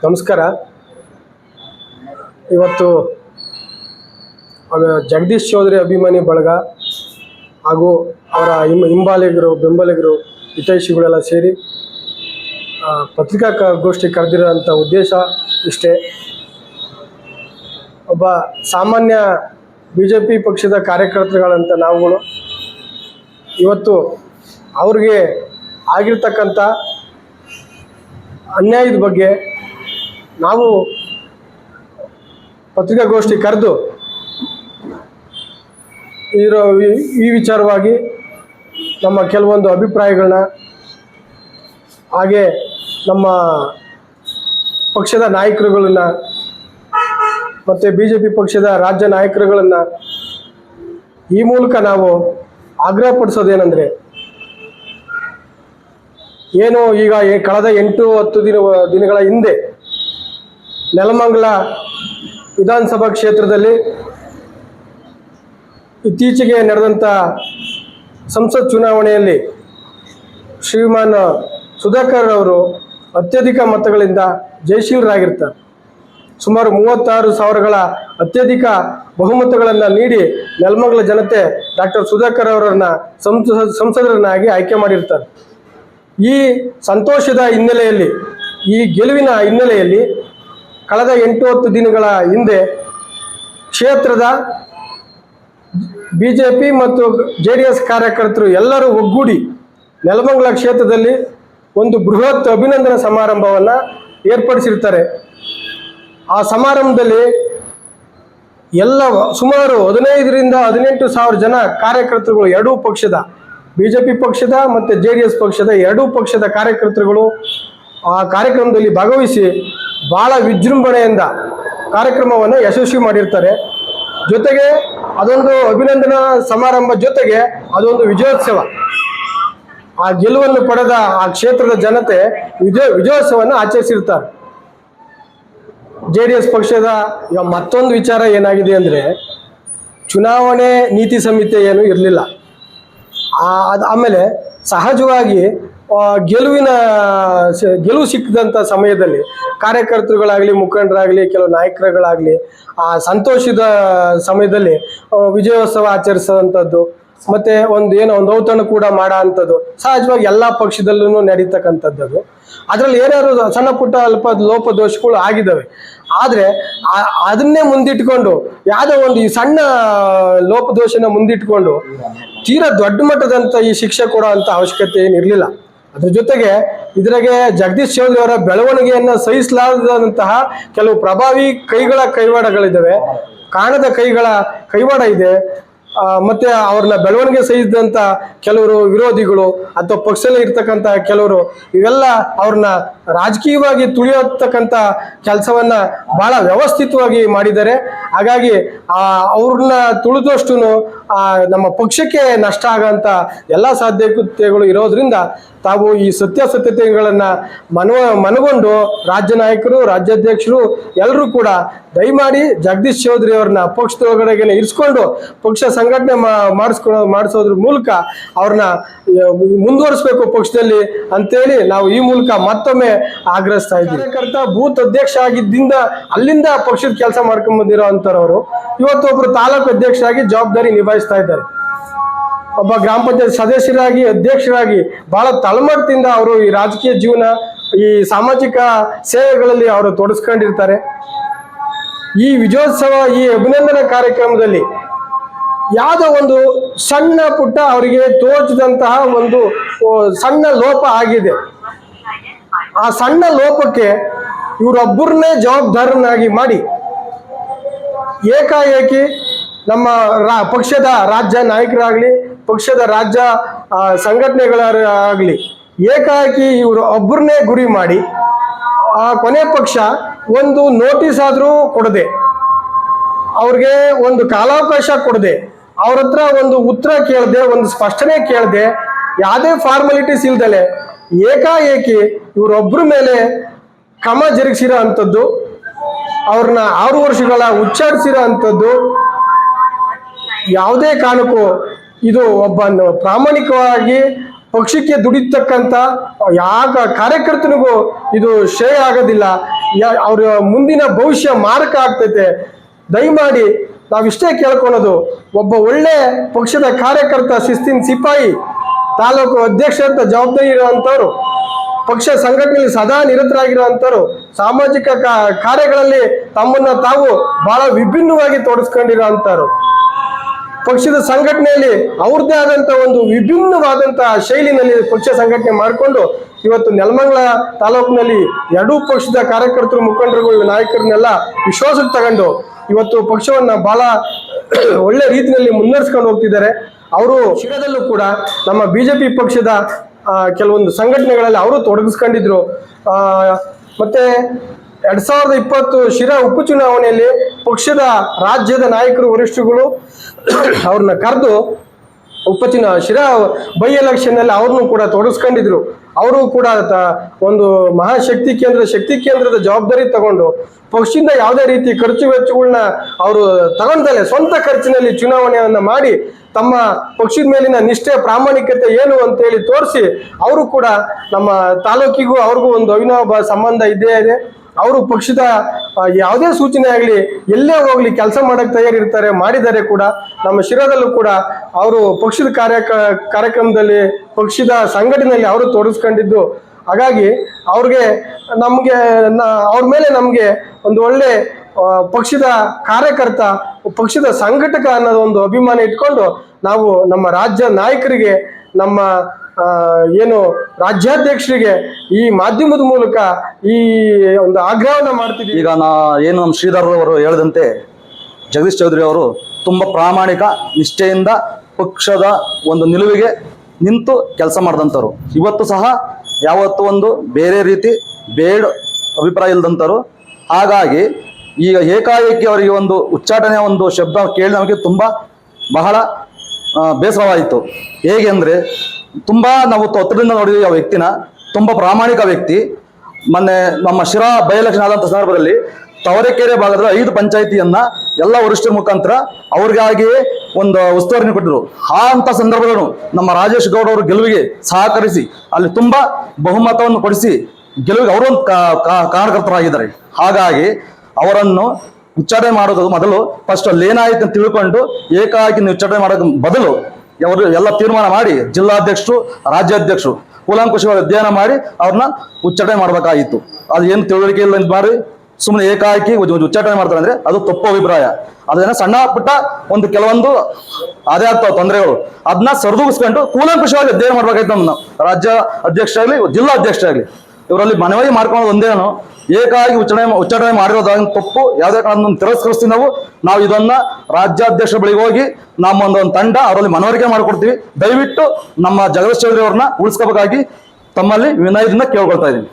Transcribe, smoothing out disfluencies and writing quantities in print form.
ನಮಸ್ಕಾರ. ಇವತ್ತು ಜಗದೀಶ್ ಚೌಧರಿ ಅಭಿಮಾನಿ ಬಳಗ ಹಾಗೂ ಅವರ ಹಿಂಬಾಲಿಗರು ಬೆಂಬಲಿಗರು ಹಿತೈಷಿಗಳೆಲ್ಲ ಸೇರಿ ಪತ್ರಿಕಾಗೋಷ್ಠಿ ಕರೆದಿರೋಂಥ ಉದ್ದೇಶ ಇಷ್ಟೇ. ಒಬ್ಬ ಸಾಮಾನ್ಯ BJP ಪಕ್ಷದ ಕಾರ್ಯಕರ್ತರುಗಳಂತ ನಾವುಗಳು ಇವತ್ತು ಅವ್ರಿಗೆ ಆಗಿರ್ತಕ್ಕಂಥ ಅನ್ಯಾಯದ ಬಗ್ಗೆ ನಾವು ಪತ್ರಿಕಾಗೋಷ್ಠಿ ಕರೆದು ಈ ವಿಚಾರವಾಗಿ ನಮ್ಮ ಕೆಲವೊಂದು ಅಭಿಪ್ರಾಯಗಳನ್ನ ಹಾಗೆ ನಮ್ಮ ಪಕ್ಷದ ನಾಯಕರುಗಳನ್ನ ಮತ್ತು BJP ಪಕ್ಷದ ರಾಜ್ಯ ನಾಯಕರುಗಳನ್ನು ಈ ಮೂಲಕ ನಾವು ಆಗ್ರಹಪಡಿಸೋದೇನೆಂದರೆ, ಏನು ಈಗ ಕಳೆದ 8-10 ದಿನಗಳ ಹಿಂದೆ ನೆಲಮಂಗಲ ವಿಧಾನಸಭಾ ಕ್ಷೇತ್ರದಲ್ಲಿ ಇತ್ತೀಚೆಗೆ ನಡೆದಂಥ ಸಂಸತ್ ಚುನಾವಣೆಯಲ್ಲಿ ಶ್ರೀಮಾನ್ ಸುಧಾಕರ್ ಅವರು ಅತ್ಯಧಿಕ ಮತಗಳಿಂದ ಜಯಶೀಲರಾಗಿರ್ತಾರೆ. ಸುಮಾರು 36,000ಗಳ ಅತ್ಯಧಿಕ ಬಹುಮತಗಳನ್ನು ನೀಡಿ ನೆಲಮಂಗಲ ಜನತೆ ಡಾಕ್ಟರ್ ಸುಧಾಕರ್ ಅವರನ್ನು ಸಂಸದರನ್ನಾಗಿ ಆಯ್ಕೆ ಮಾಡಿರ್ತಾರೆ. ಈ ಸಂತೋಷದ ಹಿನ್ನೆಲೆಯಲ್ಲಿ, ಈ ಗೆಲುವಿನ ಹಿನ್ನೆಲೆಯಲ್ಲಿ ಕಳೆದ 8-10 ದಿನಗಳ ಹಿಂದೆ ಕ್ಷೇತ್ರದ BJP ಮತ್ತು JDS ಕಾರ್ಯಕರ್ತರು ಎಲ್ಲರೂ ಒಗ್ಗೂಡಿ ನೆಲಮಂಗಲ ಕ್ಷೇತ್ರದಲ್ಲಿ ಒಂದು ಬೃಹತ್ ಅಭಿನಂದನಾ ಸಮಾರಂಭವನ್ನು ಏರ್ಪಡಿಸಿರ್ತಾರೆ. ಆ ಸಮಾರಂಭದಲ್ಲಿ ಸುಮಾರು 15,000-18,000 ಜನ ಕಾರ್ಯಕರ್ತರುಗಳು, ಎರಡೂ ಪಕ್ಷದ BJP ಪಕ್ಷದ ಮತ್ತು JDS ಪಕ್ಷದ ಎರಡೂ ಪಕ್ಷದ ಕಾರ್ಯಕರ್ತರುಗಳು ಆ ಕಾರ್ಯಕ್ರಮದಲ್ಲಿ ಭಾಗವಹಿಸಿ ಭಾಳ ವಿಜೃಂಭಣೆಯಿಂದ ಕಾರ್ಯಕ್ರಮವನ್ನು ಯಶಸ್ವಿ ಮಾಡಿರ್ತಾರೆ. ಜೊತೆಗೆ ಅದೊಂದು ಅಭಿನಂದನಾ ಸಮಾರಂಭ, ಜೊತೆಗೆ ಅದೊಂದು ವಿಜಯೋತ್ಸವ. ಆ ಗೆಲುವನ್ನು ಪಡೆದ ಆ ಕ್ಷೇತ್ರದ ಜನತೆ ವಿಜಯೋತ್ಸವವನ್ನು ಆಚರಿಸಿರ್ತಾರೆ. JDS ಪಕ್ಷದ ಈಗ ಮತ್ತೊಂದು ವಿಚಾರ ಏನಾಗಿದೆ ಅಂದರೆ, ಚುನಾವಣೆ ನೀತಿ ಸಂಹಿತೆ ಏನು ಇರಲಿಲ್ಲ. ಆಮೇಲೆ ಸಹಜವಾಗಿ ಗೆಲುವು ಸಿಕ್ಕಿದಂಥ ಸಮಯದಲ್ಲಿ ಕಾರ್ಯಕರ್ತರುಗಳಾಗಲಿ, ಮುಖಂಡರಾಗಲಿ, ಕೆಲವು ನಾಯಕರುಗಳಾಗಲಿ ಆ ಸಂತೋಷದ ಸಮಯದಲ್ಲಿ ವಿಜಯೋತ್ಸವ ಆಚರಿಸೋವಂಥದ್ದು ಮತ್ತು ಒಂದು ಔತಣ ಕೂಡ ಮಾಡೋ ಅಂಥದ್ದು ಸಹಜವಾಗಿ ಎಲ್ಲ ಪಕ್ಷದಲ್ಲೂ ನಡೀತಕ್ಕಂಥದ್ದು. ಅದರಲ್ಲಿ ಏನಾದ್ರು ಸಣ್ಣ ಪುಟ್ಟ ಅಲ್ಪ ಲೋಪದೋಷಗಳು ಆಗಿದ್ದಾವೆ. ಆದರೆ ಅದನ್ನೇ ಮುಂದಿಟ್ಕೊಂಡು ಯಾವುದೋ ಒಂದು ಈ ಸಣ್ಣ ಲೋಪದೋಷನ ಮುಂದಿಟ್ಕೊಂಡು ತೀರಾ ದೊಡ್ಡ ಮಟ್ಟದಂಥ ಈ ಶಿಕ್ಷೆ ಕೊಡೋ ಅಂಥ ಅವಶ್ಯಕತೆ ಏನಿರಲಿಲ್ಲ. ಅದ್ರ ಜೊತೆಗೆ ಇದ್ರಾಗೆ ಜಗದೀಶ್ ಚೌಧರಿ ಅವರ ಬೆಳವಣಿಗೆಯನ್ನು ಸಹಿಸಲಾರದಂತಹ ಕೆಲವು ಪ್ರಭಾವಿ ಕೈವಾಡಗಳಿದ್ದಾವೆ, ಕಾಣದ ಕೈವಾಡ ಇದೆ. ಮತ್ತು ಅವ್ರನ್ನ ಬೆಳವಣಿಗೆ ಸಹಿಸಿದಂಥ ಕೆಲವರು ವಿರೋಧಿಗಳು ಅಥವಾ ಪಕ್ಷದಲ್ಲಿ ಇರ್ತಕ್ಕಂಥ ಕೆಲವರು ಇವೆಲ್ಲ ಅವ್ರನ್ನ ರಾಜಕೀಯವಾಗಿ ತುಳಿಯತಕ್ಕಂಥ ಕೆಲಸವನ್ನು ಭಾಳ ವ್ಯವಸ್ಥಿತವಾಗಿ ಮಾಡಿದ್ದಾರೆ. ಹಾಗಾಗಿ ಅವ್ರನ್ನ ತುಳಿದಷ್ಟು ನಮ್ಮ ಪಕ್ಷಕ್ಕೆ ನಷ್ಟ ಆಗೋಂಥ ಎಲ್ಲ ಸಾಧ್ಯತೆಗಳು ಇರೋದ್ರಿಂದ ತಾವು ಈ ಸತ್ಯಾಸತ್ಯತೆಗಳನ್ನು ಮನಗೊಂಡು ರಾಜ್ಯ ನಾಯಕರು, ರಾಜ್ಯಾಧ್ಯಕ್ಷರು ಎಲ್ಲರೂ ಕೂಡ ದಯಮಾಡಿ ಜಗದೀಶ್ ಚೌಧರಿ ಅವ್ರನ್ನ ಪಕ್ಷದೊಳಗಡೆಗೆ ಇರಿಸ್ಕೊಂಡು ಪಕ್ಷ ಸಂಘಟನೆ ಮಾಡಿಸೋದ್ರ ಮೂಲಕ ಅವ್ರನ್ನ ಮುಂದುವರಿಸಬೇಕು ಪಕ್ಷದಲ್ಲಿ ಅಂತೇಳಿ ನಾವು ಈ ಮೂಲಕ ಮತ್ತೊಮ್ಮೆ ಆಗ್ರಹಿಸ್ತಾ ಇದ್ದೀವಿ. ಕಾರ್ಯಕರ್ತ ಬೂತ್ ಅಧ್ಯಕ್ಷ ಆಗಿದ್ದರಿಂದ ಅಲ್ಲಿಂದ ಪಕ್ಷದ ಕೆಲಸ ಮಾಡ್ಕೊಂಡ್ ಬಂದಿರೋ ಅಂಥವ್ರು ಇವತ್ತು ಒಬ್ರು ತಾಲೂಕು ಅಧ್ಯಕ್ಷರಾಗಿ ಜವಾಬ್ದಾರಿ ನಿಭಾಯಿಸ್ತಾ ಇದ್ದಾರೆ. ಒಬ್ಬ ಗ್ರಾಮ ಪಂಚಾಯತ್ ಸದಸ್ಯರಾಗಿ, ಅಧ್ಯಕ್ಷರಾಗಿ ಬಹಳ ತಳಮಟ್ಟದಿಂದ ಅವರು ಈ ರಾಜಕೀಯ ಜೀವನ, ಈ ಸಾಮಾಜಿಕ ಸೇವೆಗಳಲ್ಲಿ ಅವರು ತೊಡಸ್ಕೊಂಡಿರ್ತಾರೆ. ಈ ವಿಜಯೋತ್ಸವ, ಈ ಅಭಿನಂದನಾ ಕಾರ್ಯಕ್ರಮದಲ್ಲಿ ಯಾವುದೋ ಒಂದು ಸಣ್ಣ ಪುಟ್ಟ ಅವರಿಗೆ ತೋಚಿದಂತಹ ಒಂದು ಸಣ್ಣ ಲೋಪ ಆಗಿದೆ. ಆ ಸಣ್ಣ ಲೋಪಕ್ಕೆ ಇವರೊಬ್ಬರನ್ನೇ ಜವಾಬ್ದಾರನಾಗಿ ಮಾಡಿ ಏಕಾಏಕಿ ನಮ್ಮ ಪಕ್ಷದ ರಾಜ್ಯ ನಾಯಕರಾಗಲಿ, ಪಕ್ಷದ ರಾಜ್ಯ ಸಂಘಟನೆಗಳಾಗಲಿ ಏಕಾಏಕಿ ಇವರು ಒಬ್ಬರನ್ನೇ ಗುರಿ ಮಾಡಿ ಆ ಕೊನೆ ಪಕ್ಷ ಒಂದು ನೋಟಿಸ್ ಆದರೂ ಕೊಡದೆ, ಅವ್ರಿಗೆ ಒಂದು ಕಾಲಾವಕಾಶ ಕೊಡದೆ, ಅವ್ರ ಹತ್ರ ಒಂದು ಉತ್ತರ ಕೇಳದೆ, ಒಂದು ಸ್ಪಷ್ಟನೆ ಕೇಳದೆ, ಯಾವುದೇ ಫಾರ್ಮಾಲಿಟೀಸ್ ಇಲ್ದಲೆ ಏಕಾಏಕಿ ಇವರೊಬ್ಬರ ಮೇಲೆ ಕ್ರಮ ಜರುಗಿಸಿರೋ ಅಂಥದ್ದು, ಅವ್ರನ್ನ 6 ವರ್ಷಗಳ ಉಚ್ಚಾರಿಸಿರೋ ಅಂಥದ್ದು ಯಾವುದೇ ಕಾರಣಕ್ಕೂ ಇದು ಒಬ್ಬ ಪ್ರಾಮಾಣಿಕವಾಗಿ ಪಕ್ಷಕ್ಕೆ ದುಡಿತಕ್ಕಂಥ ಯಾವ ಕಾರ್ಯಕರ್ತನಿಗೂ ಇದು ಶ್ರೇಯ ಆಗೋದಿಲ್ಲ. ಅವ್ರ ಮುಂದಿನ ಭವಿಷ್ಯ ಮಾರಕ ಆಗ್ತೈತೆ. ದಯಮಾಡಿ ನಾವಿಷ್ಟೇ ಕೇಳ್ಕೊಳೋದು, ಒಬ್ಬ ಒಳ್ಳೆ ಪಕ್ಷದ ಕಾರ್ಯಕರ್ತ, ಶಿಸ್ತಿನ ಸಿಪಾಯಿ, ತಾಲೂಕು ಅಧ್ಯಕ್ಷ ಅಂತ ಜವಾಬ್ದಾರಿ ಇರುವಂತವ್ರು, ಪಕ್ಷ ಸಂಘಟನೆಯಲ್ಲಿ ಸದಾ ನಿರತರಾಗಿರುವಂತವ್ರು, ಸಾಮಾಜಿಕ ಕಾರ್ಯಗಳಲ್ಲಿ ತಮ್ಮನ್ನ ತಾವು ಬಹಳ ವಿಭಿನ್ನವಾಗಿ ತೊಡಗಿಸ್ಕೊಂಡಿರುವಂತವ್ರು, ಪಕ್ಷದ ಸಂಘಟನೆಯಲ್ಲಿ ಅವ್ರದ್ದೇ ಆದಂತ ಒಂದು ವಿಭಿನ್ನವಾದಂತಹ ಶೈಲಿನಲ್ಲಿ ಪಕ್ಷ ಸಂಘಟನೆ ಮಾಡಿಕೊಂಡು ಇವತ್ತು ನೆಲಮಂಗಲ ತಾಲೂಕಿನಲ್ಲಿ ಎರಡೂ ಪಕ್ಷದ ಕಾರ್ಯಕರ್ತರು, ಮುಖಂಡರುಗಳು, ನಾಯಕರನ್ನೆಲ್ಲ ವಿಶ್ವಾಸಕ್ಕೆ ತಗೊಂಡು ಇವತ್ತು ಪಕ್ಷವನ್ನ ಬಹಳ ಒಳ್ಳೆ ರೀತಿಯಲ್ಲಿ ಮುನ್ನಡೆಸ್ಕೊಂಡು ಹೋಗ್ತಿದ್ದಾರೆ. ಅವರು ಶಿರಾದಲ್ಲೂ ಕೂಡ ನಮ್ಮ ಬಿಜೆಪಿ ಪಕ್ಷದ ಕೆಲವೊಂದು ಸಂಘಟನೆಗಳಲ್ಲಿ ಅವರು ತೊಡಗಿಸ್ಕೊಂಡಿದ್ರು. ಮತ್ತೆ 2020 ಶಿರಾ ಉಪಚುನಾವಣೆಯಲ್ಲಿ ಪಕ್ಷದ ರಾಜ್ಯದ ನಾಯಕರು, ವರಿಷ್ಠರುಗಳು ಅವ್ರನ್ನ ಕರೆದು ಶಿರಾ ಬೈ ಎಲೆಕ್ಷನ್ ಅಲ್ಲಿ ಅವ್ರನ್ನು ಕೂಡ ತೊಡಗಿಸ್ಕೊಂಡಿದ್ರು. ಅವರು ಕೂಡ ಒಂದು ಮಹಾಶಕ್ತಿ ಕೇಂದ್ರದ ಜವಾಬ್ದಾರಿ ತಗೊಂಡು ಪಕ್ಷದಿಂದ ಯಾವುದೇ ರೀತಿ ಖರ್ಚು ವೆಚ್ಚಗಳನ್ನ ಅವರು ತಗೊಂಡಲೆ ಸ್ವಂತ ಖರ್ಚಿನಲ್ಲಿ ಚುನಾವಣೆಯನ್ನ ಮಾಡಿ ತಮ್ಮ ಪಕ್ಷದ ಮೇಲಿನ ನಿಷ್ಠೆ, ಪ್ರಾಮಾಣಿಕತೆ ಏನು ಅಂತೇಳಿ ತೋರಿಸಿ ಅವರು ಕೂಡ ನಮ್ಮ ತಾಲೂಕಿಗೂ ಅವ್ರಿಗೂ ಒಂದು ಅವಿನಾಭಾವ ಸಂಬಂಧ ಇದ್ದೇ ಇದೆ. ಅವರು ಪಕ್ಷದ ಯಾವುದೇ ಸೂಚನೆ ಆಗಲಿ, ಎಲ್ಲೇ ಹೋಗ್ಲಿ ಕೆಲಸ ಮಾಡಕ್ಕೆ ತಯಾರಿರ್ತಾರೆ, ಮಾಡಿದ್ದಾರೆ ಕೂಡ. ನಮ್ಮ ಶಿರಾದಲ್ಲೂ ಕೂಡ ಅವರು ಪಕ್ಷದ ಕಾರ್ಯಕ್ರಮದಲ್ಲಿ, ಪಕ್ಷದ ಸಂಘಟನೆಯಲ್ಲಿ ಅವರು ತೊಡಗಿಸ್ಕೊಂಡಿದ್ದು. ಹಾಗಾಗಿ ಅವ್ರ ಮೇಲೆ ನಮಗೆ ಒಂದು ಒಳ್ಳೆ ಪಕ್ಷದ ಕಾರ್ಯಕರ್ತ, ಪಕ್ಷದ ಸಂಘಟಕ ಅನ್ನೋದು ಒಂದು ಅಭಿಮಾನ ಇಟ್ಕೊಂಡು ನಾವು ನಮ್ಮ ರಾಜ್ಯ ನಾಯಕರಿಗೆ, ನಮ್ಮ ಏನು ರಾಜ್ಯಾಧ್ಯಕ್ಷರಿಗೆ ಈ ಮಾಧ್ಯಮದ ಮೂಲಕ ಈ ಒಂದು ಆಗ್ರಹವನ್ನ ಮಾಡ್ತಿದ್ದೀವಿ. ಈಗ ಏನು ನಮ್ಮ ಶ್ರೀಧರ್ ಅವರು ಹೇಳಿದಂತೆ ಜಗದೀಶ್ ಚೌಧರಿ ಅವರು ತುಂಬಾ ಪ್ರಾಮಾಣಿಕ ನಿಷ್ಠೆಯಿಂದ ಪಕ್ಷದ ಒಂದು ನಿಲುವಿಗೆ ನಿಂತು ಕೆಲಸ ಮಾಡಿದಂಥವ್ರು. ಇವತ್ತು ಸಹ ಯಾವತ್ತೂ ಒಂದು ಬೇರೆ ರೀತಿ ಅಭಿಪ್ರಾಯ ಇಲ್ಲದಂಥವ್ರು. ಹಾಗಾಗಿ ಈಗ ಏಕಾಏಕಿ ಅವರಿಗೆ ಒಂದು ಉಚ್ಚಾಟನೆಯ ಒಂದು ಶಬ್ದ ಕೇಳಿ ನಮಗೆ ಬಹಳ ಬೇಸರವಾಯಿತು. ಹೇಗೆ ಅಂದರೆ ನಾವು ಹತ್ತಿರದಿಂದ ನೋಡಿದ್ವಿ ಆ ವ್ಯಕ್ತಿನ. ತುಂಬ ಪ್ರಾಮಾಣಿಕ ವ್ಯಕ್ತಿ. ಮೊನ್ನೆ ನಮ್ಮ ಶಿರಾ ಬೈ ಎಲೆಕ್ಷನ್ ಆದಂಥ ಸಂದರ್ಭದಲ್ಲಿ ತವರೆಕೆರೆ ಭಾಗದ 5 ಪಂಚಾಯಿತಿಯನ್ನ ಎಲ್ಲ ವರಿಷ್ಠರ ಮುಖಾಂತರ ಅವ್ರಿಗಾಗಿಯೇ ಒಂದು ಉಸ್ತುವಾರಿನ ಕೊಟ್ಟರು. ಅಂತ ಸಂದರ್ಭದಲ್ಲೂ ನಮ್ಮ ರಾಜೇಶ್ ಗೌಡ ಅವರು ಗೆಲುವಿಗೆ ಸಹಕರಿಸಿ ಅಲ್ಲಿ ತುಂಬಾ ಬಹುಮತವನ್ನು ಕೊಡಿಸಿ ಗೆಲುವಿಗೆ ಅವರೊಂದು ಕಾರಣಕರ್ತರಾಗಿದ್ದಾರೆ. ಹಾಗಾಗಿ ಅವರನ್ನು ಉಚ್ಚಾಟನೆ ಮಾಡೋದು ಮೊದಲು ಫಸ್ಟ್ ಅಲ್ಲಿ ಏನಾಯ್ತು ಅಂತ ತಿಳ್ಕೊಂಡು ಏಕಾಏಕಿ ಉಚ್ಚಾಟನೆ ಮಾಡೋದು ಬದಲು ಅವರು ಎಲ್ಲ ತೀರ್ಮಾನ ಮಾಡಿ ಜಿಲ್ಲಾಧ್ಯಕ್ಷರು, ರಾಜ್ಯಾಧ್ಯಕ್ಷರು ಕೂಲಂಕುಷವಾಗಿ ಅಧ್ಯಯನ ಮಾಡಿ ಅವ್ರನ್ನ ಉಚ್ಚಾಟನೆ ಮಾಡಬೇಕಾಗಿತ್ತು. ಅದು ಏನು ತಿಳುವಳಿಕೆ ಇಲ್ಲ ಅಂತ ಮಾಡಿ ಸುಮ್ಮನೆ ಏಕಾಏಕಿ ಉಚ್ಚಾಟನೆ ಮಾಡ್ತಾರೆ ಅಂದ್ರೆ ಅದು ತಪ್ಪು ಅಭಿಪ್ರಾಯ. ಅದನ್ನ ಸಣ್ಣ ಪುಟ್ಟ ಒಂದು ಕೆಲವೊಂದು ಅದೇ ಆಗ್ತಾವ ತೊಂದರೆಗಳು, ಅದನ್ನ ಸರಿದೂಗಿಸ್ಕೊಂಡು ಕೂಲಂಕುಷವಾಗಿ ಅಧ್ಯಯನ ಮಾಡ್ಬೇಕಾಯ್ತು. ನಮ್ಮ ರಾಜ್ಯ ಅಧ್ಯಕ್ಷ ಆಗಲಿ, ಜಿಲ್ಲಾ ಅಧ್ಯಕ್ಷ ಆಗಲಿ, ಇವರಲ್ಲಿ ಮನವಿ ಮಾಡ್ಕೊಳ್ಳೋದು ಒಂದೇನು, ಏಕಾಗಿ ಉಚ್ಚಾಟನೆ ಮಾಡಿರೋದಾಗ ತಪ್ಪು. ಯಾವುದೇ ಕಾರಣವನ್ನು ತಿರಸ್ಕರಿಸ್ತೀವಿ. ನಾವು ಇದನ್ನ ರಾಜ್ಯಾಧ್ಯಕ್ಷರ ಬಳಿಗೆ ಹೋಗಿ ನಮ್ಮೊಂದು ತಂಡ ಅವರಲ್ಲಿ ಮನವರಿಕೆ ಮಾಡಿಕೊಡ್ತೀವಿ. ದಯವಿಟ್ಟು ನಮ್ಮ ಜಗದೀಶ್ ಚೌಧರಿ ಅವ್ರನ್ನ ಉಳಿಸ್ಕೋಬೇಕಾಗಿ ತಮ್ಮಲ್ಲಿ ವಿನಯದಿಂದ ಕೇಳ್ಕೊಳ್ತಾ ಇದ್ದೀನಿ.